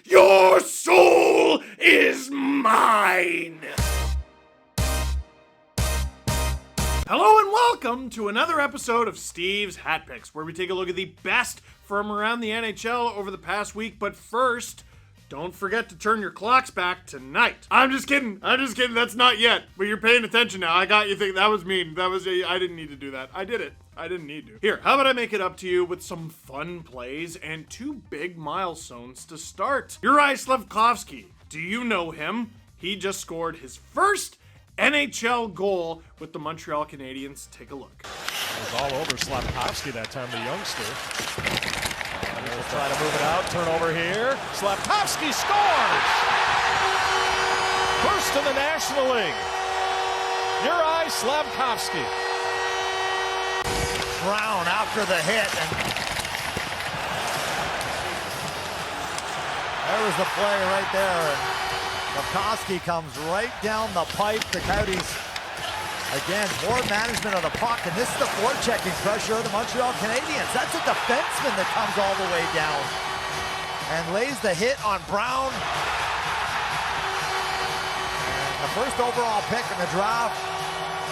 Your soul is mine! Hello and welcome to another episode of Steve's Hat Picks, where we take a look at the best from around the NHL over the past week. But first, don't forget to turn your clocks back tonight. I'm just kidding. That's not yet. But you're paying attention now. I got you thinking that was mean. I didn't need to do that. I did it. I didn't need to. Here, how about I make it up to you with some fun plays and two big milestones to start. Juraj Slafkovsky. Do you know him? He just scored his first NHL goal with the Montreal Canadiens. Take a look. It was all over Slafkovsky that time, the youngster. And he'll try to move it out. Turnover here. Slafkovsky scores! First in the National League. Juraj Slafkovsky. Brown after the hit. And there was the play right there. Slafkovsky comes right down the pipe. The Coyotes, again, more management of the puck. And this is the forechecking pressure of the Montreal Canadiens. That's a defenseman that comes all the way down and lays the hit on Brown. And the first overall pick in the draft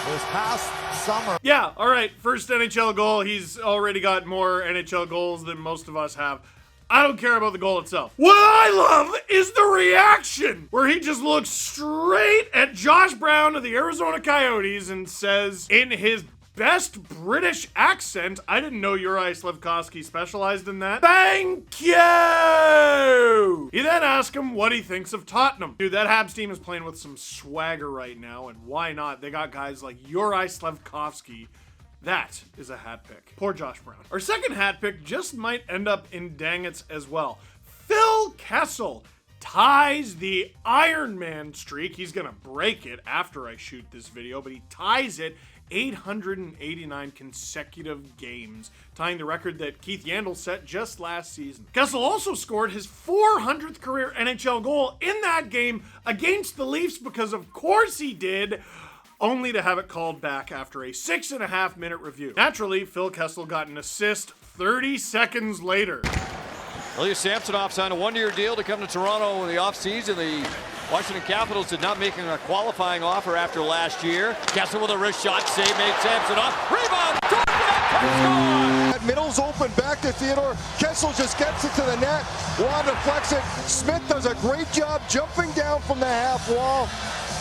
this past summer. Yeah, all right, first NHL goal. He's already got more NHL goals than most of us have. I don't care about the goal itself. What I love is the reaction, where he just looks straight at Josh Brown of the Arizona Coyotes and says, in his best British accent, I didn't know Juraj Slafkovsky specialized in that. Thank you! He then asked him what he thinks of Tottenham. Dude, that Habs team is playing with some swagger right now, and why not? They got guys like Juraj Slafkovsky. That is a hat pick. Poor Josh Brown. Our second hat pick just might end up in Dangits as well. Phil Kessel ties the Iron Man streak. He's gonna break it after I shoot this video, but he ties it 889 consecutive games, tying the record that Keith Yandle set just last season. Kessel also scored his 400th career NHL goal in that game against the Leafs, because of course he did, only to have it called back after a 6.5-minute review. Naturally, Phil Kessel got an assist 30 seconds later. Ilya Samsonov signed a one-year deal to come to Toronto in the offseason. The Washington Capitals did not make him a qualifying offer after last year. Kessel with a wrist shot, save made Samsonov. Rebound! That middle's open back to Theodore. Kessel just gets it to the net. Waugh deflects it. Smith does a great job jumping down from the half wall.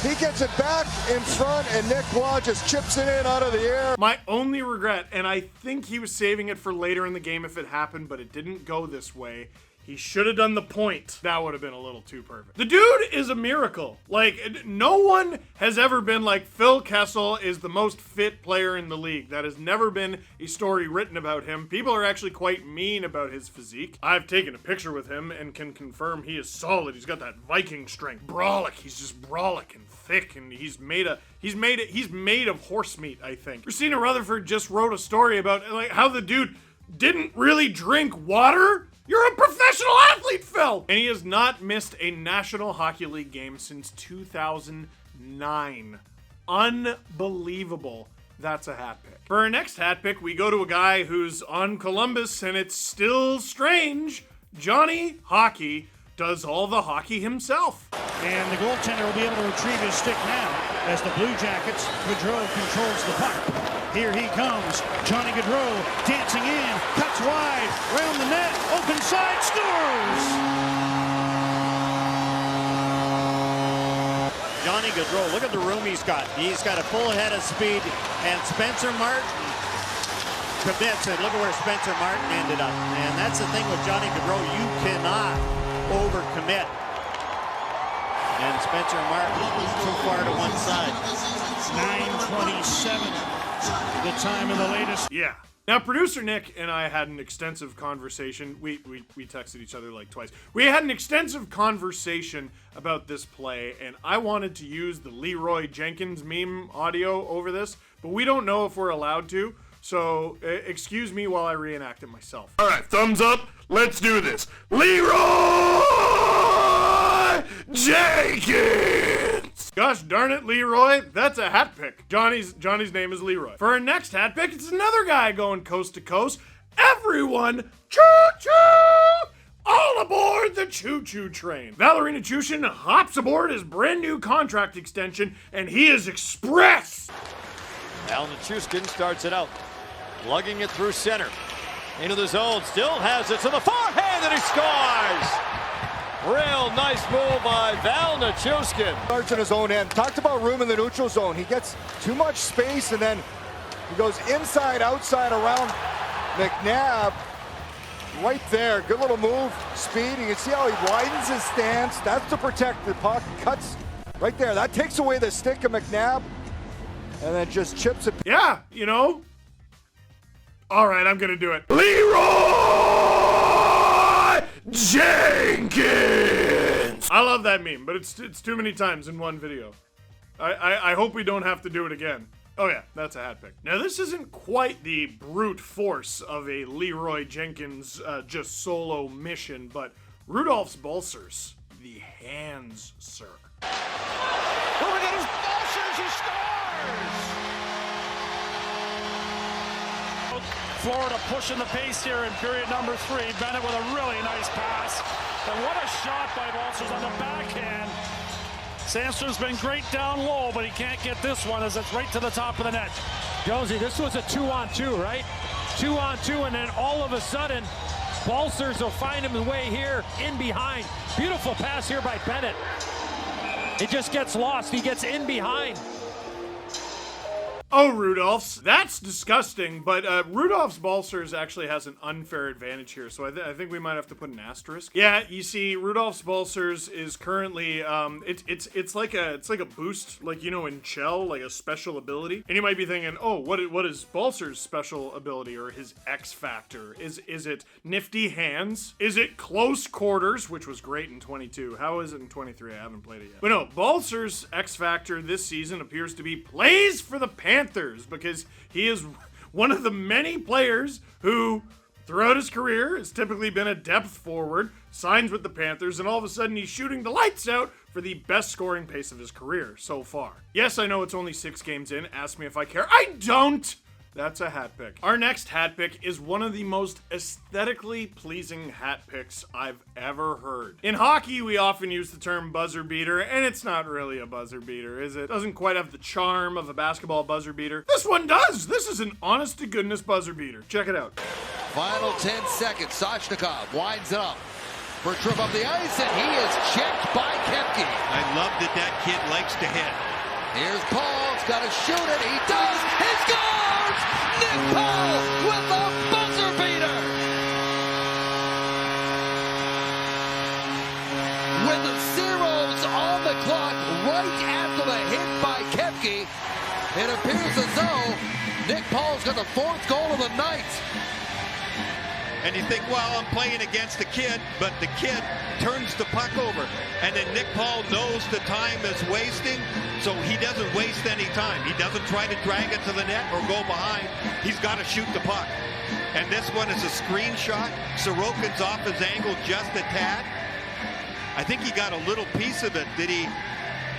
He gets it back in front, and Nick Waugh just chips it in out of the air. My only regret, and I think he was saving it for later in the game if it happened, but it didn't go this way. He should have done the point. That would have been a little too perfect. The dude is a miracle. Like, no one has ever been like, Phil Kessel is the most fit player in the league. That has never been a story written about him. People are actually quite mean about his physique. I've taken a picture with him and can confirm he is solid. He's got that Viking strength. Brolic. He's just brolic and thick, and he's made of horse meat, I think. Christina Rutherford just wrote a story about like how the dude didn't really drink water. You're a professional athlete, Phil! And he has not missed a National Hockey League game since 2009. Unbelievable. That's a hat pick. For our next hat pick, we go to a guy who's on Columbus, and it's still strange. Johnny Hockey does all the hockey himself. And the goaltender will be able to retrieve his stick now as the Blue Jackets, Gaudreau controls the puck. Here he comes, Johnny Gaudreau dancing in, cuts wide, round the net, open side, scores! Johnny Gaudreau, look at the room he's got. He's got a full head of speed, and Spencer Martin commits, and look at where Spencer Martin ended up. And that's the thing with Johnny Gaudreau, you cannot overcommit. And Spencer Martin too far to one side. 9:27, the time of the latest. Yeah. Now, producer Nick and I had an extensive conversation. We texted each other like twice. We had an extensive conversation about this play, and I wanted to use the Leroy Jenkins meme audio over this, but we don't know if we're allowed to, so excuse me while I reenact it myself. All right, thumbs up. Let's do this. Leroy Jenkins! Gosh darn it, Leroy. That's a hat pick. Johnny's name is Leroy. For our next hat pick, it's another guy going coast to coast. Everyone, choo-choo! all aboard the choo-choo train. Valeri Nichushkin hops aboard his brand new contract extension, and he is express. Pavel Datsyuk starts it out, lugging it through center. Into the zone, still has it to the forehand, and he scores! Real nice move by Val Nichushkin. Starts in his own end. Talked about room in the neutral zone. He gets too much space, and then he goes inside, outside, around McNabb. Right there, good little move, speed. You can see how he widens his stance. That's to protect the puck. Cuts right there. That takes away the stick of McNabb, and then just chips it. Yeah, you know. All right, I'm gonna do it. Leroy Jenkins. I love that meme, but it's too many times in one video. I hope we don't have to do it again. Oh yeah, that's a hat pick. Now this isn't quite the brute force of a Leroy Jenkins just solo mission, but Rudolph's Balcers, the hands, sir. Over to Balcers, he scores! Florida pushing the pace here in period number 3. Bennett with a really nice pass. And what a shot by Balcers on the backhand. Sandstrom's been great down low, but he can't get this one as it's right to the top of the net. Jonesy, this was a 2-on-2, right? 2-on-2, and then all of a sudden, Balcers will find him his way here in behind. Beautiful pass here by Bennett. It just gets lost. He gets in behind. Oh, Rudolph's. That's disgusting, but Rudolph's Balcers actually has an unfair advantage here, so I think we might have to put an asterisk. Yeah, you see, Rudolph's Balcers is currently, it's like a boost, like, you know, in Chell, like a special ability. And you might be thinking, oh, what is Balcers' special ability, or his X factor? Is it nifty hands? Is it close quarters, which was great in 22? How is it in 23? I haven't played it yet. But no, Balcers' X factor this season appears to be plays for the Panthers, because he is one of the many players who throughout his career has typically been a depth forward, signs with the Panthers, and all of a sudden he's shooting the lights out for the best scoring pace of his career so far. Yes, I know it's only 6 games in. Ask me if I care. I don't! That's a hat pick. Our next hat pick is one of the most aesthetically pleasing hat picks I've ever heard. In hockey, we often use the term buzzer beater, and it's not really a buzzer beater, is it? Doesn't quite have the charm of a basketball buzzer beater. This one does! This is an honest-to-goodness buzzer beater. Check it out. Final 10 seconds. Soshnikov winds it up for a trip up the ice, and he is checked by Kepke. I love that kid likes to hit. Here's Paul. He's got to shoot it. He does. He scores! Nick Paul with a buzzer beater. With the zeros on the clock right after the hit by Kepke, it appears as though Nick Paul's got the 4th goal of the night. And you think, well, I'm playing against the kid, but the kid turns the puck over. And then Nick Paul knows the time is wasting, so he doesn't waste any time. He doesn't try to drag it to the net or go behind. He's got to shoot the puck. And this one is a screenshot. Sorokin's off his angle just a tad. I think he got a little piece of it. Did he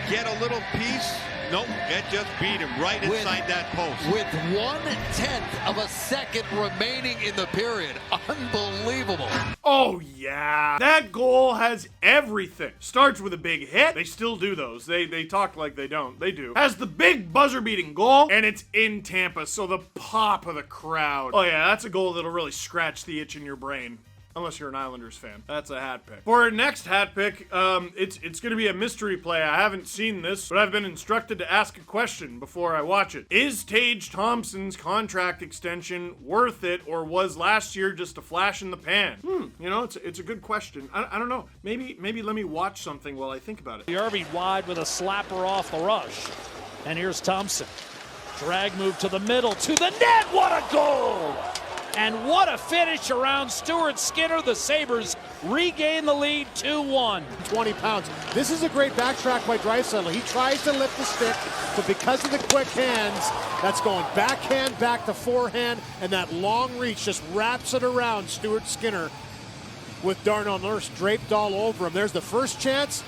get a little piece? Nope, it just beat him right inside that post. With 1/10 of a second remaining in the period. Unbelievable. Oh yeah, that goal has everything. Starts with a big hit. They still do those. They talk like they don't. They do. Has the big buzzer-beating goal, and it's in Tampa, so the pop of the crowd. Oh yeah, that's a goal that'll really scratch the itch in your brain. Unless you're an Islanders fan. That's a hat pick. For our next hat pick, it's going to be a mystery play. I haven't seen this, but I've been instructed to ask a question before I watch it. Is Tage Thompson's contract extension worth it, or was last year just a flash in the pan? You know, it's a good question. I don't know. Maybe let me watch something while I think about it. Yarby wide with a slapper off the rush. And here's Thompson. Drag move to the middle, to the net. What a goal! And what a finish around Stuart Skinner. The Sabres regain the lead 2-1. 20 pounds. This is a great backtrack by Draisaitl. He tries to lift the stick, but because of the quick hands, that's going backhand back to forehand, and that long reach just wraps it around Stuart Skinner with Darnell Nurse draped all over him. There's the first chance.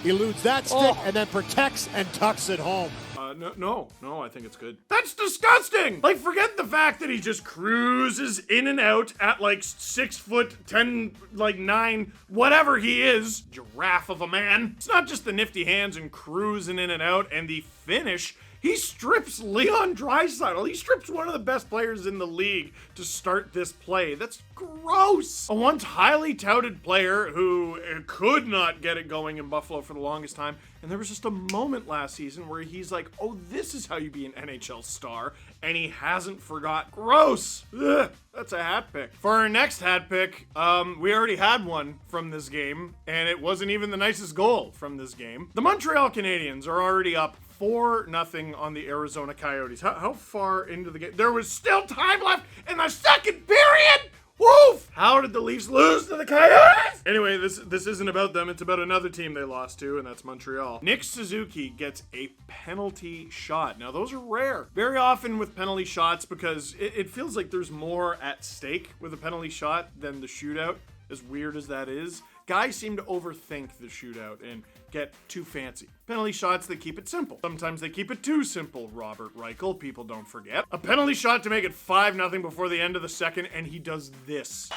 He eludes that stick and then protects and tucks it home. No, I think it's good. That's disgusting! Like, forget the fact that he just cruises in and out at like 6'10", like 9, whatever he is, giraffe of a man. It's not just the nifty hands and cruising in and out, and the finish. He strips Leon Draisaitl. He strips one of the best players in the league to start this play. That's gross. A once highly touted player who could not get it going in Buffalo for the longest time. And there was just a moment last season where he's like, oh, this is how you be an NHL star. And he hasn't forgot. Gross. Ugh, that's a hat pick. For our next hat pick, we already had one from this game. And it wasn't even the nicest goal from this game. The Montreal Canadiens are already up 4-0 on the Arizona Coyotes. How far into the game? There was still time left in the second period! Woof! How did the Leafs lose to the Coyotes? Anyway, this isn't about them. It's about another team they lost to, and that's Montreal. Nick Suzuki gets a penalty shot. Now, those are rare. Very often with penalty shots, because it feels like there's more at stake with a penalty shot than the shootout, as weird as that is. Guys seem to overthink the shootout and get too fancy. Penalty shots, they keep it simple. Sometimes they keep it too simple, Robert Reichel, people don't forget. A penalty shot to make it 5-0 before the end of the second, and he does this.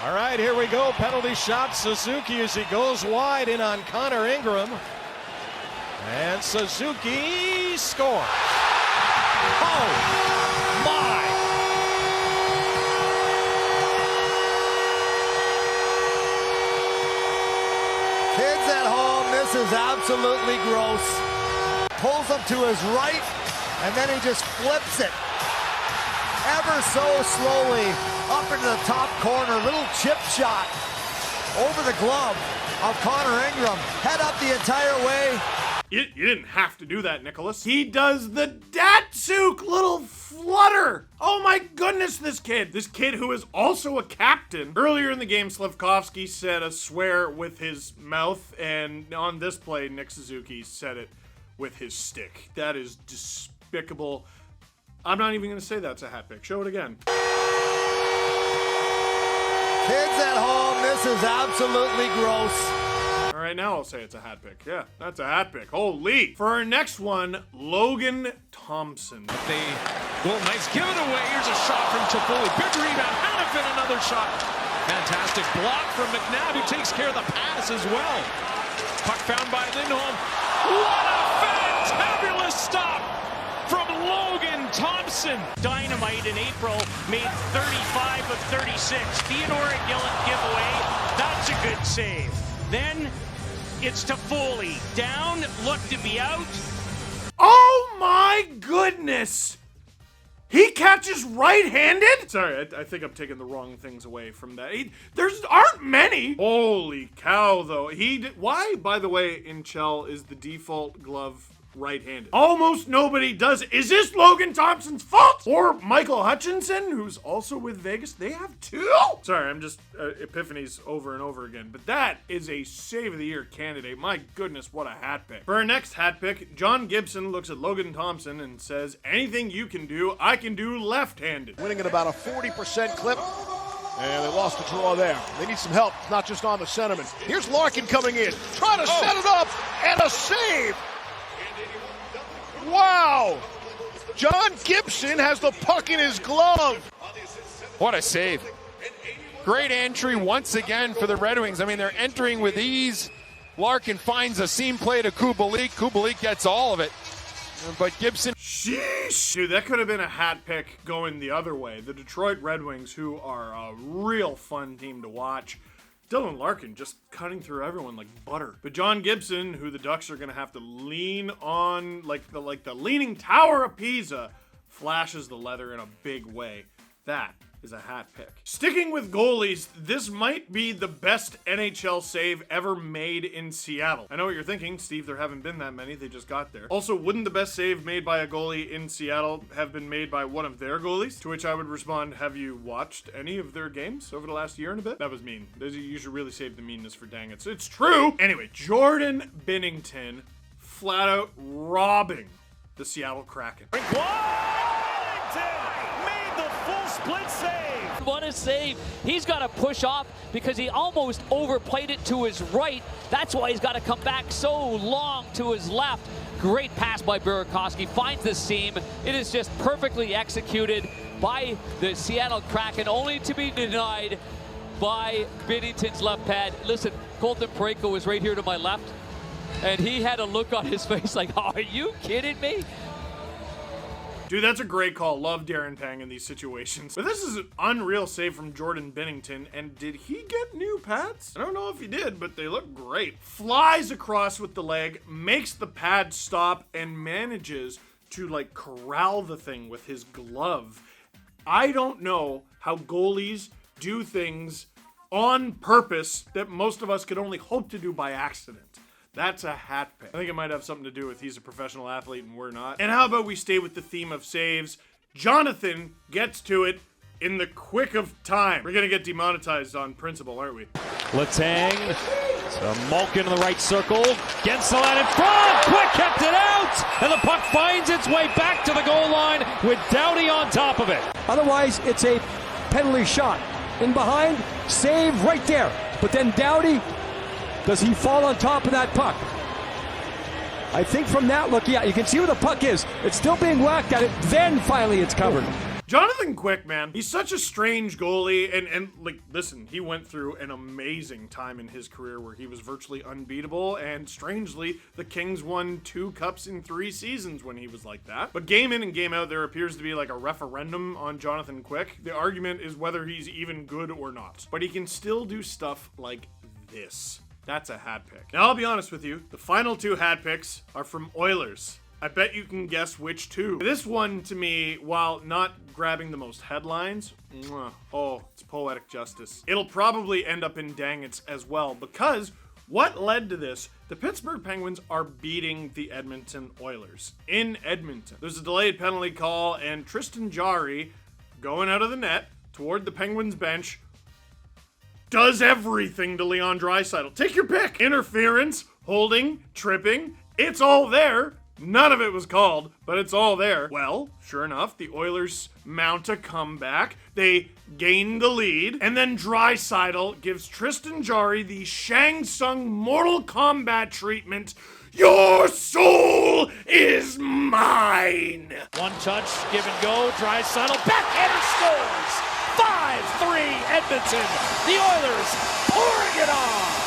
All right, here we go. Penalty shot, Suzuki as he goes wide in on Connor Ingram. And Suzuki scores. Oh, my. Kids at home, this is absolutely gross. Pulls him to his right, and then he just flips it ever so slowly up into the top corner. Little chip shot over the glove of Connor Ingram. Head up the entire way. You didn't have to do that, Nicholas. He does the Datsyuk little flutter. Oh my goodness, this kid who is also a captain. Earlier in the game, Slafkovsky said a swear with his mouth, and on this play, Nick Suzuki said it with his stick. That is despicable. I'm not even gonna say that's a hat pick. Show it again. Kids at home, this is absolutely gross. All right, now I'll say it's a hat pick. Yeah, that's a hat pick. Holy. For our next one, Logan Thompson. The goal, nice give it away. Here's a shot from Toffoli. Big rebound. Hannafin, another shot. Fantastic block from McNabb, who takes care of the pass as well. Puck found by Lindholm. What a fantabulous stop from Logan Thompson. Dynamite in April made 35 of 36. Theodore giveaway. That's a good save. Then it's Toffoli. Down, look to be out. Oh my goodness! He catches right-handed? Sorry, I think I'm taking the wrong things away from that. There's aren't many. Holy cow, though. Why, by the way, in Chell is the default glove right-handed? Almost nobody does it. Is this Logan Thompson's fault? Or Michael Hutchinson, who's also with Vegas? They have two? Sorry, I'm just epiphanies over and over again. But that is a save of the year candidate. My goodness, what a hat pick. For our next hat pick, John Gibson looks at Logan Thompson and says, anything you can do, I can do left-handed. Winning at about a 40% clip. And they lost the draw there. They need some help. It's not just on the centerman. Here's Larkin coming in. Trying to set it up. And a save. Wow! John Gibson has the puck in his glove. What a save. Great entry once again for the Red Wings. I mean, they're entering with ease. Larkin finds a seam play to Kubalik. Kubalik gets all of it. But Gibson... Sheesh! Dude, that could have been a hat pick going the other way. The Detroit Red Wings, who are a real fun team to watch. Dylan Larkin just cutting through everyone like butter. But John Gibson, who the Ducks are going to have to lean on like the Leaning Tower of Pisa, flashes the leather in a big way. That is a hat pick. Sticking with goalies, this might be the best NHL save ever made in Seattle. I know what you're thinking, Steve, there haven't been that many, they just got there. Also, wouldn't the best save made by a goalie in Seattle have been made by one of their goalies? To which I would respond, have you watched any of their games over the last year and a bit? That was mean. You should really save the meanness for dang it. So it's true! Anyway, Jordan Binnington flat out robbing the Seattle Kraken. Binnington made the full split save. What a save. He's got to push off because he almost overplayed it to his right. That's why he's got to come back so long to his left. Great pass by Burakovsky. Finds the seam. It is just perfectly executed by the Seattle Kraken, only to be denied by Binnington's left pad. Listen, Colton Parayko was right here to my left, and he had a look on his face like, are you kidding me? Dude, that's a great call. Love Darren Pang in these situations. But this is an unreal save from Jordan Binnington. And did he get new pads? I don't know if he did, but they look great. Flies across with the leg, makes the pad stop, and manages to like corral the thing with his glove. I don't know how goalies do things on purpose that most of us could only hope to do by accident. That's a hat pick. I think it might have something to do with he's a professional athlete and we're not. And how about we stay with the theme of saves? Jonathan gets to it in the quick of time. We're gonna get demonetized on principle, aren't we? Letang to Malkin in the right circle. Gensel in front. Quick kept it out. And the puck finds its way back to the goal line with Doughty on top of it. Otherwise, it's a penalty shot. In behind, save right there. But then Doughty, does he fall on top of that puck? I think from that look, yeah, you can see where the puck is. It's still being whacked at it, then finally it's covered. Jonathan Quick, man, he's such a strange goalie, and like, listen, he went through an amazing time in his career where he was virtually unbeatable, and strangely, the Kings won 2 cups in 3 seasons when he was like that. But game in and game out, there appears to be like a referendum on Jonathan Quick. The argument is whether he's even good or not. But he can still do stuff like this. That's a hat pick. Now, I'll be honest with you, the final 2 hat picks are from Oilers. I bet you can guess which 2. This one, to me, while not grabbing the most headlines, oh, it's poetic justice. It'll probably end up in Dangits as well, because what led to this? The Pittsburgh Penguins are beating the Edmonton Oilers in Edmonton. There's a delayed penalty call, and Tristan Jarry, going out of the net toward the Penguins bench, does everything to Leon Draisaitl. Take your pick. Interference, holding, tripping. It's all there. None of it was called, but it's all there. Well, sure enough, the Oilers mount a comeback. They gain the lead, and then Draisaitl gives Tristan Jarry the Shang Tsung Mortal Kombat treatment. Your soul is mine. One touch, give and go. Draisaitl, backhander scores. 5-3 Edmonton. The Oilers pouring it on.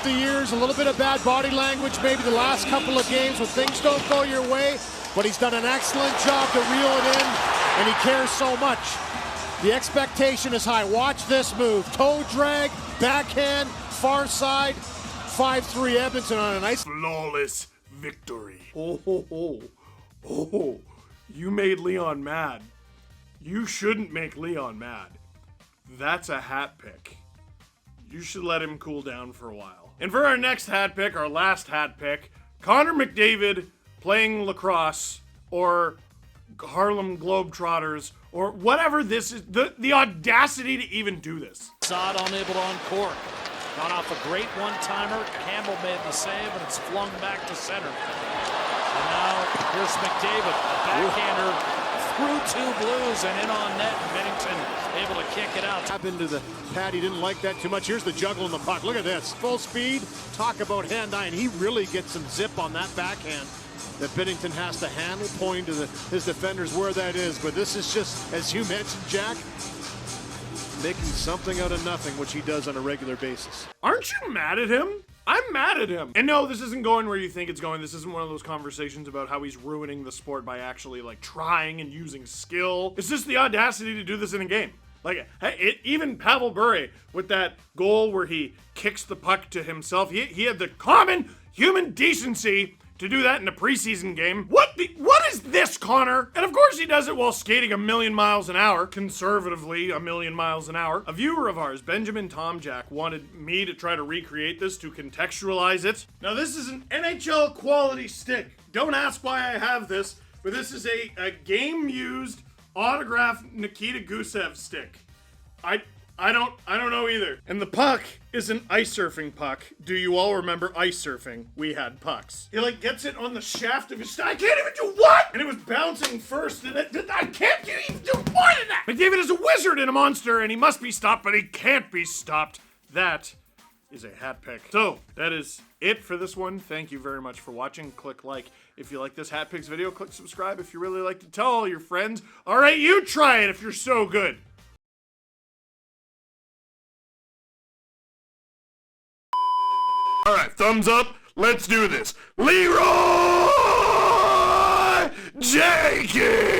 The years, a little bit of bad body language, maybe the last couple of games when things don't go your way, but he's done an excellent job to reel it in, and he cares so much. The expectation is high. Watch this move. Toe drag, backhand, far side, 5-3 Edmonton on a nice flawless victory. Oh, you made Leon mad. You shouldn't make Leon mad. That's a hat pick. You should let him cool down for a while. And for our next hat pick, our last hat pick, Connor McDavid playing lacrosse or Harlem Globetrotters or whatever this is. The audacity to even do this. Saad unable to uncork. Gone off a great one-timer. Campbell made the save, and it's flung back to center. And now here's McDavid, a backhander through 2 blues and in on net. Binnington able to kick it out. Tap into the pad. He didn't like that too much. Here's the juggle in the puck. Look at this. Full speed. Talk about hand-eye, and he really gets some zip on that backhand that Binnington has to handle, pointing to his defenders where that is. But this is just, as you mentioned, Jack, making something out of nothing, which he does on a regular basis. Aren't you mad at him? I'm mad at him. And no, this isn't going where you think it's going. This isn't one of those conversations about how he's ruining the sport by actually like trying and using skill. It's just the audacity to do this in a game. Like, even Pavel Bure with that goal where he kicks the puck to himself, he had the common human decency to do that in a preseason game. What is this, Connor? And of course he does it while skating 1,000,000 miles an hour, conservatively 1,000,000 miles an hour. A viewer of ours, Benjamin Tomjack, wanted me to try to recreate this to contextualize it. Now this is an NHL quality stick. Don't ask why I have this, but this is a game-used autographed Nikita Gusev stick. I don't know either. And the puck is an ice surfing puck. Do you all remember ice surfing? We had pucks. He like gets it on the shaft of his... I can't even do what? And it was bouncing first, and I can't even do more than that! McDavid is a wizard and a monster, and he must be stopped, but he can't be stopped. That is a hat pick. So, that is it for this one. Thank you very much for watching. Click like if you like this hat picks video. Click subscribe if you really like to tell all your friends. All right, you try it if you're so good. All right, thumbs up. Let's do this. Leroy Jenkins!